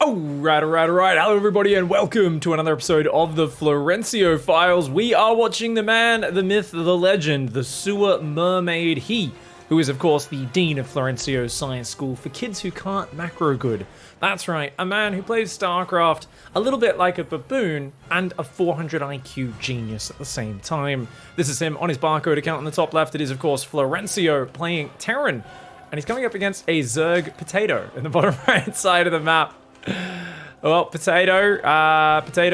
Alright. Hello, everybody, and welcome to another episode of the Florencio Files. We are watching the man, the myth, the legend, the sewer mermaid, he who is, of course, the dean of Florencio's science school for kids who can't macro good. That's right, a man who plays StarCraft a little bit like a baboon and a 400 IQ genius at the same time. This is him on his barcode account on the top left. It is, of course, Florencio playing Terran, and he's coming up against a Zerg potato in the bottom right side of the map. Well, potato. Actually,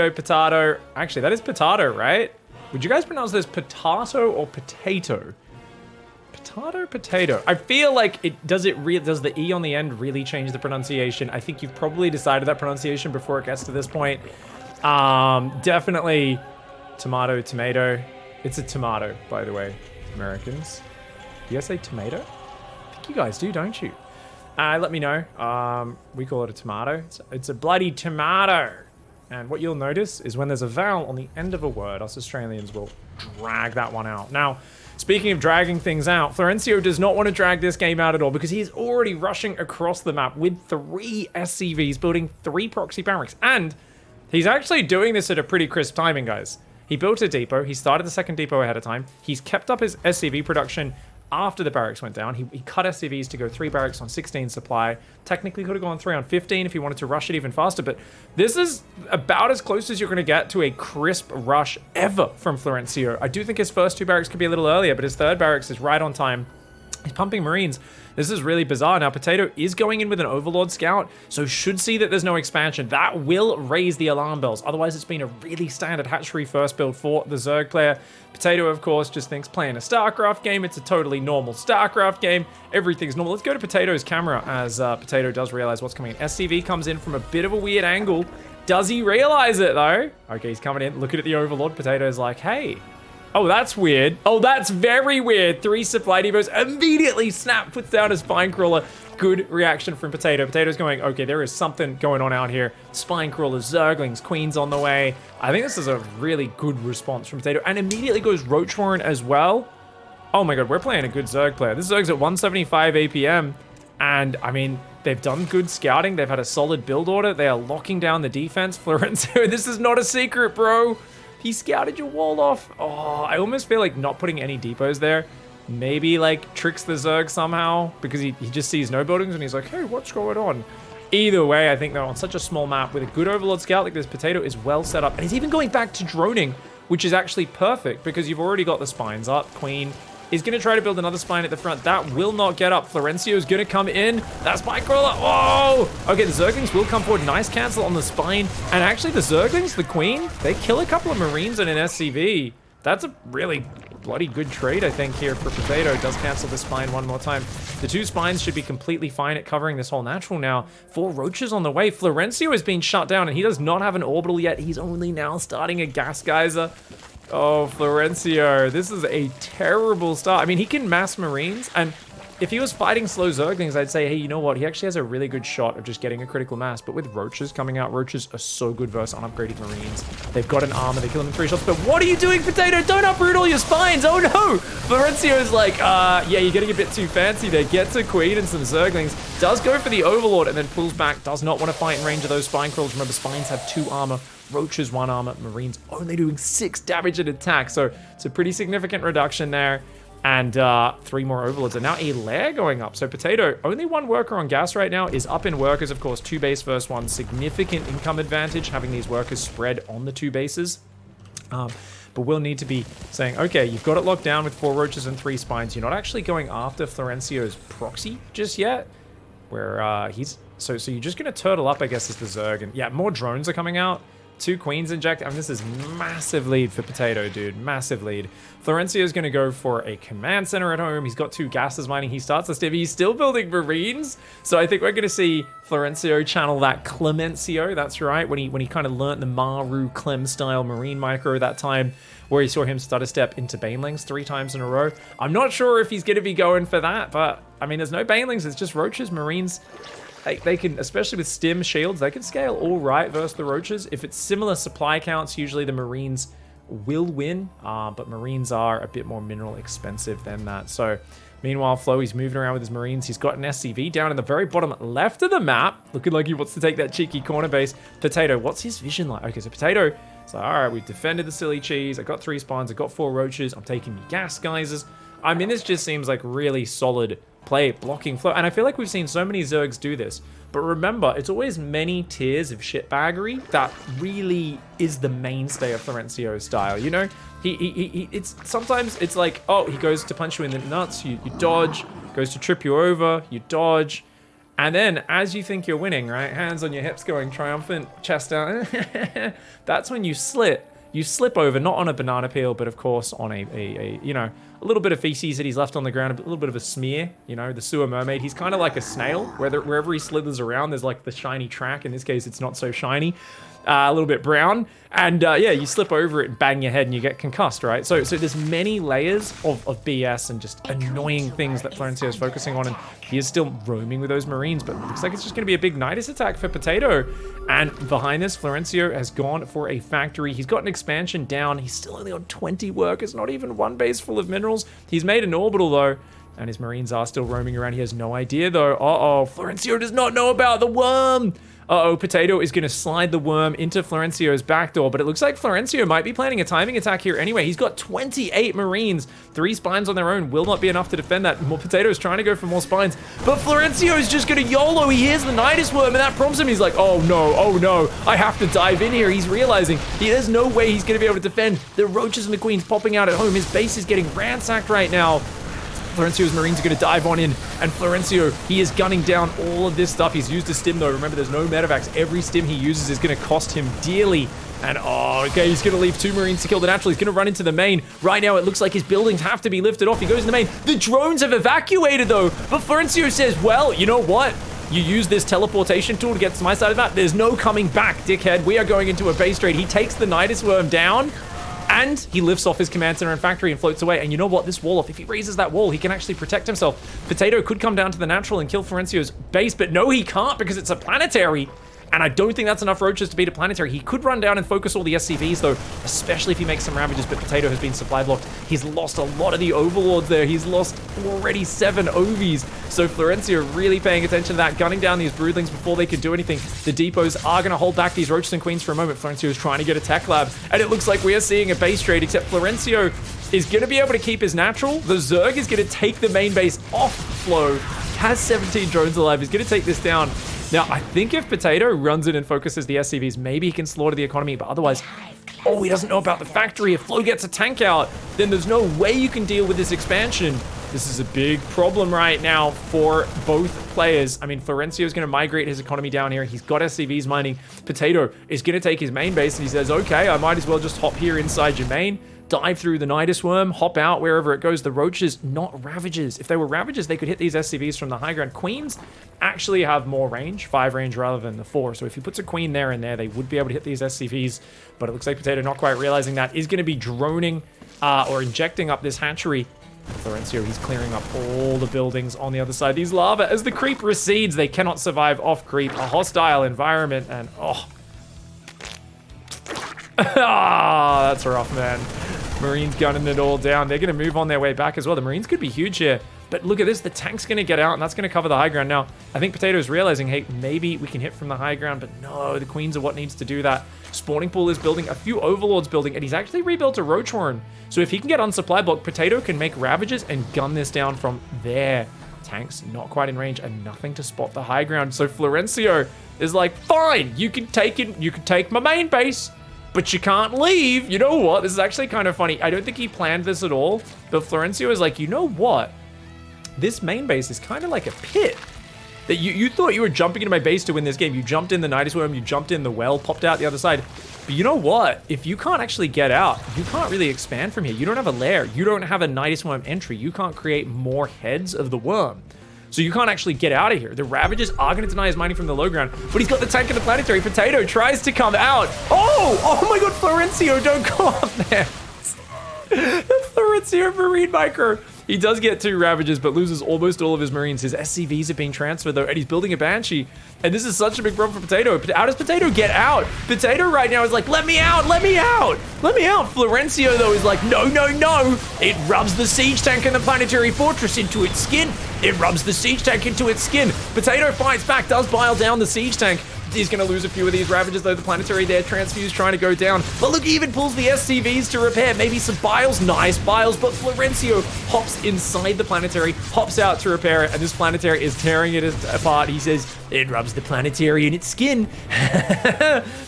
that is potato, right? Would you guys pronounce this potato or potato? Potato. I feel like does the E on the end really change the pronunciation? I think you've probably decided that pronunciation before it gets to this point. Definitely tomato. It's a tomato, by the way, Americans. Do you guys say tomato? I think you guys do, don't you? Let me know. We call it a tomato. It's a bloody tomato. And what you'll notice is when there's a vowel on the end of a word, us Australians will drag that one out. Now, speaking of dragging things out, Florencio does not want to drag this game out at all because he's already rushing across the map with 3 SCVs, building 3 proxy barracks. And he's actually doing this at a pretty crisp timing, guys. He built a depot. He started the second depot ahead of time. He's kept up his SCV production after the barracks went down. He cut SCVs to go 3 barracks on 16 supply. Technically could have gone 3 on 15 if he wanted to rush it even faster, but this is about as close as you're going to get to a crisp rush ever from Florencio. I do think his first 2 barracks could be a little earlier, but his 3rd barracks is right on time. He's pumping Marines. This is really bizarre. Now, Potato is going in with an Overlord Scout, so should see that there's no expansion. That will raise the alarm bells. Otherwise, it's been a really standard hatchery first build for the Zerg player. Potato, of course, just thinks playing a StarCraft game. It's a totally normal StarCraft game. Everything's normal. Let's go to Potato's camera as Potato does realize what's coming in. SCV comes in from a bit of a weird angle. Does he realize it, though? Okay, he's coming in. Looking at the Overlord. Potato's like, hey. Oh, that's weird. Oh, that's very weird. 3 supply depots. Immediately Snap puts down a spine crawler. Good reaction from Potato. Potato's going, okay, there is something going on out here. Spine crawlers, Zerglings, Queens on the way. I think this is a really good response from Potato. And immediately goes Roach Warren as well. Oh my god, we're playing a good Zerg player. This Zerg's at 175 APM. And, I mean, they've done good scouting. They've had a solid build order. They are locking down the defense. Florencio, this is not a secret, bro. He scouted your wall off. Oh, I almost feel like not putting any depots there maybe like tricks the Zerg somehow because he just sees no buildings and he's like, hey, what's going on? Either way, I think they're on such a small map with a good Overlord Scout like this. Potato is well set up. And he's even going back to droning, which is actually perfect because you've already got the spines up. Queen is going to try to build another spine at the front. That will not get up. Florencio is going to come in. That spine crawler. Oh! Okay, the Zerglings will come forward. Nice cancel on the spine. And actually, the Zerglings, the Queen, they kill a couple of Marines and an SCV. That's a really bloody good trade, I think, here for Potato. Does cancel the spine one more time. The 2 spines should be completely fine at covering this whole natural now. 4 roaches on the way. Florencio has been shut down, and he does not have an orbital yet. He's only now starting a gas geyser. Oh, Florencio, this is a terrible start. I mean, he can mass Marines, and if he was fighting slow Zerglings, I'd say, hey, you know what? He actually has a really good shot of just getting a critical mass. But with Roaches coming out, Roaches are so good versus unupgraded Marines. They've got an armor. They kill them in 3 shots. But what are you doing, Potato? Don't uproot all your spines. Oh, no. Florencio's like, yeah, you're getting a bit too fancy there. Gets a Queen and some Zerglings. Does go for the Overlord and then pulls back. Does not want to fight in range of those spine crawls. Remember, spines have 2 armor. Roaches 1 armor. Marines only doing 6 damage at attack. So it's a pretty significant reduction there. And 3 more Overlords. And now a lair going up. So Potato, only 1 worker on gas right now, is up in workers. Of course, 2 base versus 1. Significant income advantage having these workers spread on the 2 bases. But we'll need to be saying, okay, you've got it locked down with 4 roaches and 3 spines. You're not actually going after Florencio's proxy just yet. Where he's... So you're just going to turtle up, I guess, as the Zerg. And yeah, more drones are coming out. 2 Queens inject. I mean, this is massive lead for Potato, dude. Massive lead. Florencio is going to go for a command center at home. He's got 2 gases mining. He starts the stiv. He's still building Marines. So I think we're going to see Florencio channel that Clemencio. That's right. When he kind of learnt the Maru Clem style Marine micro that time, where he saw him stutter step into Banelings 3 times in a row. I'm not sure if he's going to be going for that, but I mean, there's no Banelings. It's just Roaches, Marines. They can, especially with stim shields, they can scale all right versus the Roaches. If it's similar supply counts, usually the Marines will win, but Marines are a bit more mineral expensive than that. So Meanwhile, Flo, he's moving around with his Marines. He's got an SCV down in the very bottom left of the map, looking like he wants to take that cheeky corner base. Potato, what's his vision like? Okay, so Potato, it's like, all right, we've defended the silly cheese. I got 3 spawns. I got 4 roaches. I'm taking me gas geysers. I mean, this just seems like really solid play, blocking Flo. And I feel like we've seen so many Zergs do this. But remember, it's always many tiers of shitbaggery that really is the mainstay of Florencio's style. You know, it's sometimes it's like, oh, he goes to punch you in the nuts, you dodge, goes to trip you over, you dodge. And then as you think you're winning, right, hands on your hips going triumphant, chest down, that's when you slip. You slip over, not on a banana peel, but of course on a you know, a little bit of feces that he's left on the ground, a little bit of a smear, you know, the sewer mermaid. He's kind of like a snail, wherever he slithers around, there's like the shiny track. In this case, it's not so shiny, a little bit brown. And yeah, you slip over it and bang your head and you get concussed, right? So there's many layers of BS and just annoying things that Florencio is focusing on. And he is still roaming with those Marines, but it looks like it's just going to be a big nydus attack for Potato. And behind this, Florencio has gone for a factory. He's got an expansion down. He's still only on 20 workers, not even 1 base full of minerals. He's made an orbital though, and his Marines are still roaming around. He has no idea though. Uh-oh, Florencio does not know about the worm. Uh-oh, Potato is going to slide the worm into Florencio's backdoor, but it looks like Florencio might be planning a timing attack here anyway. He's got 28 Marines. 3 spines on their own will not be enough to defend that. Potato is trying to go for more spines, but Florencio is just going to YOLO. He hears the nydus worm, and that prompts him. He's like, oh no, I have to dive in here. He's realizing there's no way he's going to be able to defend. The roaches and the queens popping out at home. His base is getting ransacked right now. Florencio's Marines are going to dive on in, and Florencio, he is gunning down all of this stuff. He's used a stim though. Remember, there's no medevacs. Every stim he uses is going to cost him dearly. And oh, okay, he's going to leave 2 Marines to kill the natural. He's going to run into the main. Right now, it looks like his buildings have to be lifted off. He goes in the main. The drones have evacuated though, but Florencio says, well, you know what? You use this teleportation tool to get to my side of that. There's no coming back, dickhead. We are going into a base trade. He takes the nydus worm down, and he lifts off his command center and factory and floats away. And you know what? This wall off, if he raises that wall, he can actually protect himself. Potato could come down to the natural and kill Florencio's base, but no, he can't because it's a planetary. And I don't think that's enough roaches to beat a planetary. He could run down and focus all the SCVs though, especially if he makes some ravages, but Potato has been supply blocked. He's lost a lot of the overlords there. He's lost already 7 OVs. So Florencio really paying attention to that, gunning down these broodlings before they could do anything. The depots are going to hold back these roaches and queens for a moment. Florencio is trying to get a tech lab, and it looks like we are seeing a base trade, except Florencio is going to be able to keep his natural. The Zerg is going to take the main base off Flo. Has 17 drones alive. He's going to take this down. Now, I think if Potato runs in and focuses the SCVs, maybe he can slaughter the economy, but otherwise, oh, he doesn't know about the factory. If Flo gets a tank out, then there's no way you can deal with this expansion. This is a big problem right now for both players. I mean, Florencio is going to migrate his economy down here. He's got SCVs mining. Potato is going to take his main base, and he says, okay, I might as well just hop here inside your main, dive through the nydus worm, hop out wherever it goes. The roaches, not ravages. If they were ravages, they could hit these SCVs from the high ground. Queens actually have more range, 5 range rather than the 4. So if he puts a queen there and there, they would be able to hit these SCVs. But it looks like Potato, not quite realizing that, is going to be droning or injecting up this hatchery. Florencio, he's clearing up all the buildings on the other side. These lava, as the creep recedes, they cannot survive off creep. A hostile environment, and oh. Ah, that's rough, man. Marines gunning it all down. They're going to move on their way back as well. The Marines could be huge here. But look at this. The tank's going to get out, and that's going to cover the high ground. Now, I think Potato's realizing, hey, maybe we can hit from the high ground, but no, the queens are what needs to do that. Spawning pool is building, a few overlords building, and he's actually rebuilt a roach horn. So if he can get on supply block, Potato can make ravages and gun this down from there. Tanks not quite in range and nothing to spot the high ground. So Florencio is like, fine, you can take it. You can take my main base, but you can't leave. You know what? This is actually kind of funny. I don't think he planned this at all, but Florencio is like, you know what? This main base is kind of like a pit. That you thought you were jumping into my base to win this game. You jumped in the nydus worm, you jumped in the well, popped out the other side. But you know what? If you can't actually get out, you can't really expand from here. You don't have a lair. You don't have a nydus worm entry. You can't create more heads of the worm. So you can't actually get out of here. The Ravagers are going to deny his mining from the low ground, but he's got the tank and the planetary. Potato tries to come out. Oh my god, Florencio, don't go up there. The Florencio Marine Micro He does get 2 Ravagers, but loses almost all of his Marines. His SCVs have been transferred, though, and he's building a Banshee. And this is such a big problem for Potato. How does Potato get out? Potato right now is like, let me out, let me out, let me out. Florencio, though, is like, no, no, no. It rubs the Siege Tank and the Planetary Fortress into its skin. It rubs the Siege Tank into its skin. Potato fights back, does bile down the Siege Tank. He's going to lose a few of these Ravagers, though. The Planetary there, Transfuse trying to go down. But look, he even pulls the SCVs to repair. Maybe some Biles, nice Biles. But Florencio hops inside the Planetary, hops out to repair it, and this Planetary is tearing it apart. He says, it rubs the Planetary in its skin.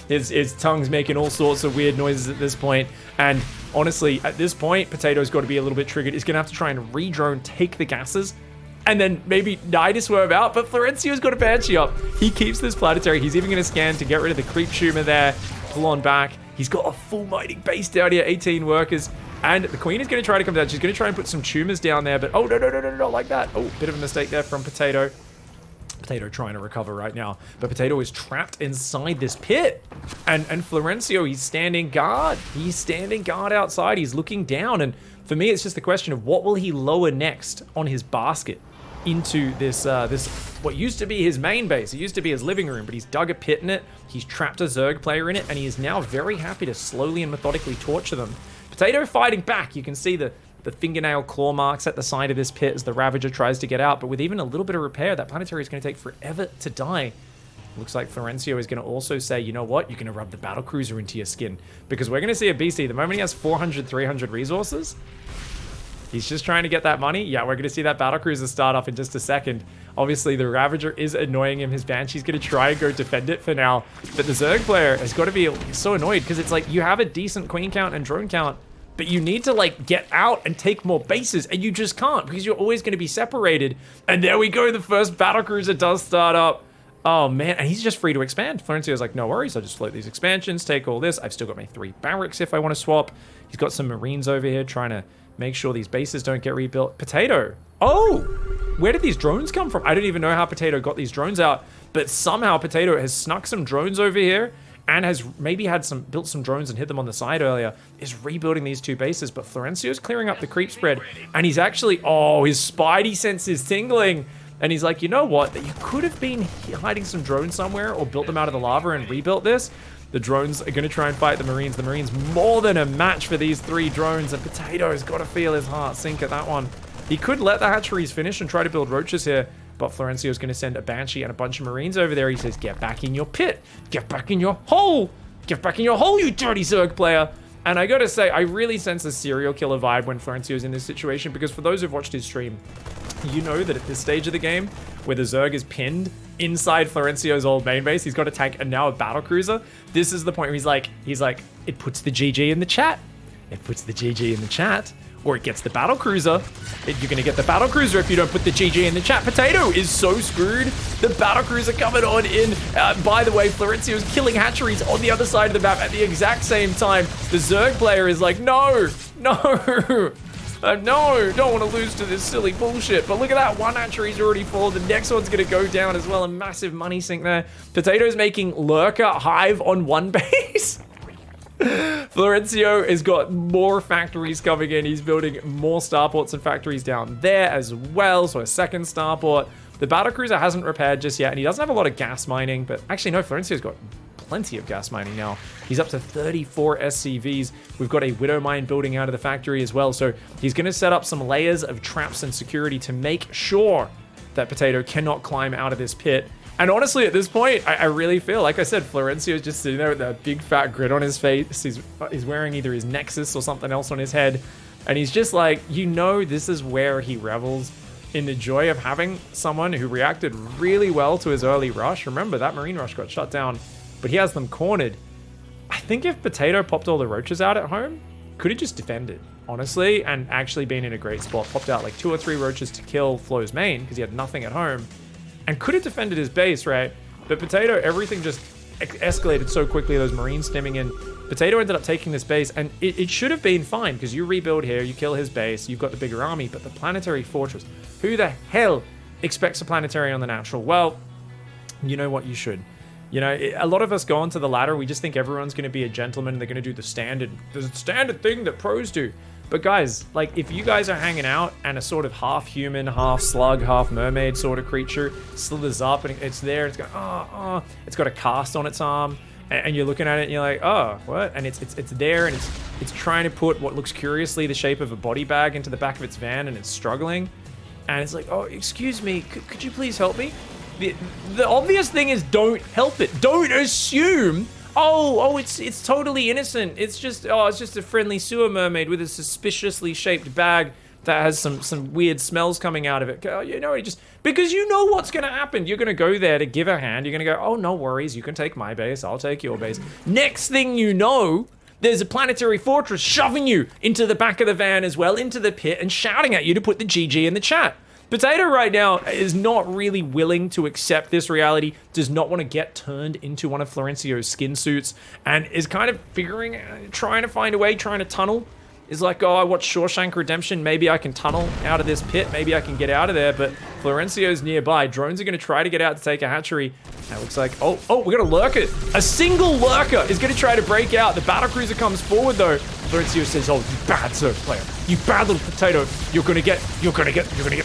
His tongue's making all sorts of weird noises at this point. And honestly, at this point, Potato's got to be a little bit triggered. He's going to have to try and re-drone, take the gases, and then maybe nydus swerve out, but Florencio's got a Banshee up. He keeps this Planetary. He's even going to scan to get rid of the creep tumor there, pull on back. He's got a full mining base down here, 18 workers, and the Queen is going to try to come down. She's going to try and put some tumors down there, but oh, no, no, no, no, not like that. Oh, bit of a mistake there from Potato. Potato trying to recover right now, but Potato is trapped inside this pit. And Florencio, he's standing guard. He's standing guard outside. He's looking down, and for me, it's just the question of what will he lower next on his basket into this what used to be his main base. It used to be his living room, but he's dug a pit in it. He's trapped a Zerg player in it, and he is now very happy to slowly and methodically torture them. Potato fighting back. You can see the fingernail claw marks at the side of this pit as the Ravager tries to get out, but with even a little bit of repair, that Planetary is going to take forever to die. Looks like Florencio is going to also say, you know what, you're going to rub the battlecruiser into your skin, because we're going to see a BC. The moment he has 400, 300 resources, he's just trying to get that money. Yeah, we're going to see that battlecruiser start off in just a second. Obviously, the Ravager is annoying him. His Banshee's going to try and go defend it for now, but the Zerg player has got to be so annoyed, because it's like, you have a decent Queen count and drone count, but you need to like get out and take more bases, and you just can't, because you're always going to be separated. And there we go, the first battlecruiser does start up. Oh man, and he's just free to expand. Florencio's like, no worries, I'll just float these expansions, take all this. I've still got my 3 barracks if I want to swap. He's got some Marines over here trying to make sure these bases don't get rebuilt. Potato. Oh, where did these drones come from? I don't even know how Potato got these drones out, but somehow Potato has snuck some drones over here and has maybe had built some drones and hit them on the side earlier, is rebuilding these 2 bases, but Florencio's clearing up the creep spread, and he's actually, oh, his spidey sense is tingling. And he's like, you know what? That you could have been hiding some drones somewhere or built them out of the lava and rebuilt this. The drones are going to try and fight the Marines. The Marines more than a match for these 3 drones. And Potato's got to feel his heart sink at that one. He could let the hatcheries finish and try to build roaches here. But Florencio's going to send a Banshee and a bunch of Marines over there. He says, get back in your pit. Get back in your hole. Get back in your hole, you dirty Zerg player. And I got to say, I really sense a serial killer vibe when Florencio's in this situation. Because for those who've watched his stream, you know that at this stage of the game, where the Zerg is pinned inside Florencio's old main base, he's got a tank and now a battlecruiser. This is the point where he's like, it puts the GG in the chat. It puts the GG in the chat, or it gets the battlecruiser. You're gonna get the battlecruiser if you don't put the GG in the chat. Potato is so screwed. The battlecruiser coming on in. By the way, Florencio's killing hatcheries on the other side of the map at the exact same time. The Zerg player is like, no, no. No, don't want to lose to this silly bullshit. But look at that, 1 hatchery's already fallen. The next one's going to go down as well. A massive money sink there. Potato's making Lurker Hive on 1 base. Florencio has got more factories coming in. He's building more starports and factories down there as well. So a second starport. The battlecruiser hasn't repaired just yet, and he doesn't have a lot of gas mining. But actually, no, Florencio's got plenty of gas mining now. He's up to 34 SCVs. We've got a Widow Mine building out of the factory as well. So he's going to set up some layers of traps and security to make sure that Potato cannot climb out of this pit. And honestly, at this point, I really feel, like I said, Florencio is just sitting there with that big fat grin on his face. He's wearing either his nexus or something else on his head. And he's just like, you know, this is where he revels in the joy of having someone who reacted really well to his early rush. Remember, that Marine rush got shut down, but he has them cornered. I think if Potato popped all the roaches out at home, could have just defended, honestly, and actually been in a great spot. Popped out like 2 or 3 roaches to kill Flo's main because he had nothing at home, and could have defended his base, right? But Potato, everything just escalated so quickly, those Marines stemming in. Potato ended up taking this base, and it should have been fine, because you rebuild here, you kill his base, you've got the bigger army, but the Planetary Fortress, who the hell expects a Planetary on the natural? Well, you know what, you should. You know, a lot of us go onto the ladder, we just think everyone's going to be a gentleman, they're going to do the standard thing that pros do. But guys, like, if you guys are hanging out and a sort of half human, half slug, half mermaid sort of creature slithers up and it's there, it's going, it's got a cast on its arm, and you're looking at it and you're like, oh, what? And it's there, and it's trying to put what looks curiously the shape of a body bag into the back of its van, and it's struggling. And it's like, oh, excuse me, could you please help me? The obvious thing is don't help it. Don't assume, oh, it's totally innocent. It's just a friendly sewer mermaid with a suspiciously shaped bag that has some weird smells coming out of it. You know, because you know what's going to happen. You're going to go there to give a hand. You're going to go, oh, no worries. You can take my base. I'll take your base. Next thing you know, there's a planetary fortress shoving you into the back of the van as well, into the pit, and shouting at you to put the GG in the chat. Potato right now is not really willing to accept this reality, does not want to get turned into one of Florencio's skin suits, and is kind of trying to find a way, trying to tunnel. Is like, oh, I watched Shawshank Redemption, maybe I can tunnel out of this pit, maybe I can get out of there, but Florencio's nearby. Drones are going to try to get out to take a hatchery. And it looks like, oh, we're going to lurk it. A single lurker is going to try to break out. The battlecruiser comes forward though. Florencio says, oh, you bad surf player. You bad little potato. You're gonna get the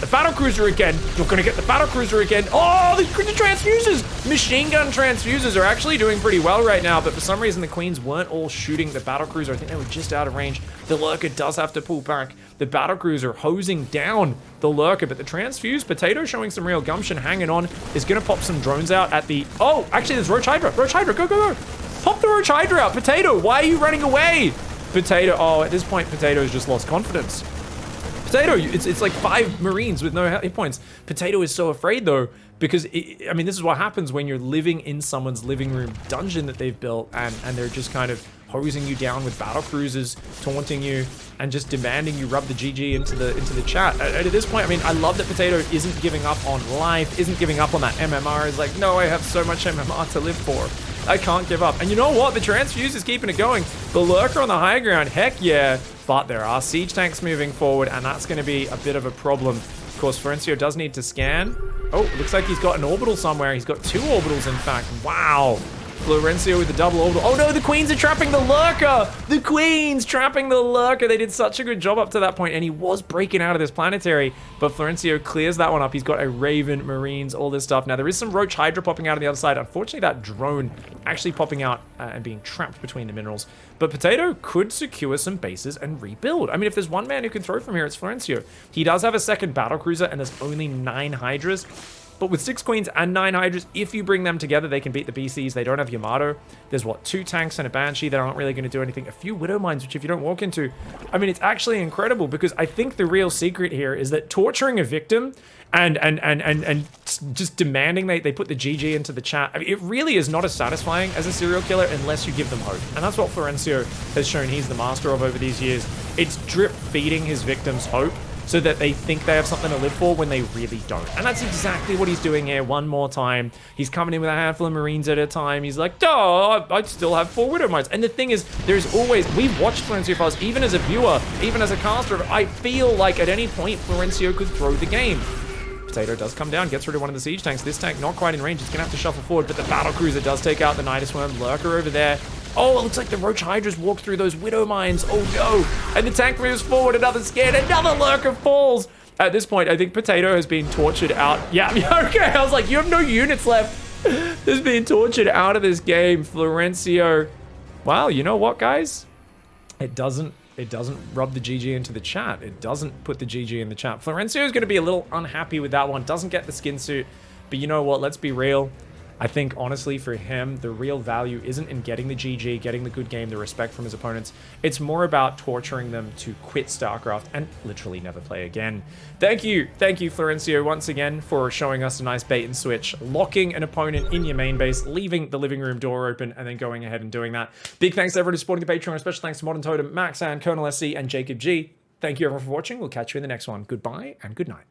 battlecruiser again. You're gonna get the battlecruiser again. Oh, the transfusers! Machine gun transfusers are actually doing pretty well right now, but for some reason the queens weren't all shooting the battlecruiser. I think they were just out of range. The lurker does have to pull back. The battlecruiser hosing down the lurker, but the transfused potato showing some real gumption, hanging on, is gonna pop some drones out at the, oh, actually there's Roach Hydra. Roach Hydra, go. Pop the Roach Hydra out. Potato, why are you running away? Potato, oh, at this point, Potato's just lost confidence. Potato, it's like 5 Marines with no hit points. Potato is so afraid though, because, I mean, this is what happens when you're living in someone's living room dungeon that they've built, and they're just kind of hosing you down with battle cruisers, taunting you, and just demanding you rub the GG into the chat. At this point, I mean, I love that Potato isn't giving up on life, isn't giving up on that MMR. Is like, no, I have so much MMR to live for. I can't give up. And you know what? The transfuse is keeping it going. The lurker on the high ground, heck yeah. But there are siege tanks moving forward, and that's going to be a bit of a problem. Of course, Florencio does need to scan. Oh, looks like he's got an orbital somewhere. He's got 2 orbitals, in fact. Wow. Florencio with the double orbital. Oh no, the queens are trapping the lurker! The queens trapping the lurker! They did such a good job up to that point, and he was breaking out of this planetary, but Florencio clears that one up. He's got a Raven, Marines, all this stuff. Now, there is some Roach Hydra popping out on the other side. Unfortunately, that drone actually popping out and being trapped between the minerals. But Potato could secure some bases and rebuild. I mean, if there's one man who can throw from here, it's Florencio. He does have a second battlecruiser, and there's only 9 Hydras. But with 6 queens and 9 hydras, if you bring them together, they can beat the BCs. They don't have Yamato. There's, what, 2 tanks and a Banshee that aren't really going to do anything. A few Widow Mines, which if you don't walk into, I mean, it's actually incredible, because I think the real secret here is that torturing a victim and just demanding they put the GG into the chat, I mean, it really is not as satisfying as a serial killer unless you give them hope. And that's what Florencio has shown he's the master of over these years. It's drip feeding his victims hope, so that they think they have something to live for when they really don't. And that's exactly what he's doing here one more time. He's coming in with a handful of Marines at a time. He's like, oh, I still have 4 Widow Mines. And the thing is, there's always, we've watched Florencio Files, even as a viewer, even as a caster, I feel like at any point, Florencio could throw the game. Potato does come down, gets rid of one of the siege tanks. This tank not quite in range, it's gonna have to shuffle forward, but the battlecruiser does take out the Nydus Worm. Lurker over there. Oh, it looks like the Roach Hydras walk through those Widow Mines. Oh no. And the tank moves forward, another scan, another lurker falls. At this point, I think Potato has been tortured out. Yeah, okay. I was like, you have no units left. This is being tortured out of this game. Florencio. Well, you know what, guys? It doesn't rub the GG into the chat. It doesn't put the GG in the chat. Florencio is going to be a little unhappy with that one. Doesn't get the skin suit. But you know what? Let's be real. I think, honestly, for him, the real value isn't in getting the GG, getting the good game, the respect from his opponents. It's more about torturing them to quit StarCraft and literally never play again. Thank you, Florencio, once again, for showing us a nice bait and switch, locking an opponent in your main base, leaving the living room door open, and then going ahead and doing that. Big thanks to everyone who's supporting the Patreon. Special thanks to Modern Totem, Max and Colonel SC, and Jacob G. Thank you, everyone, for watching. We'll catch you in the next one. Goodbye and good night.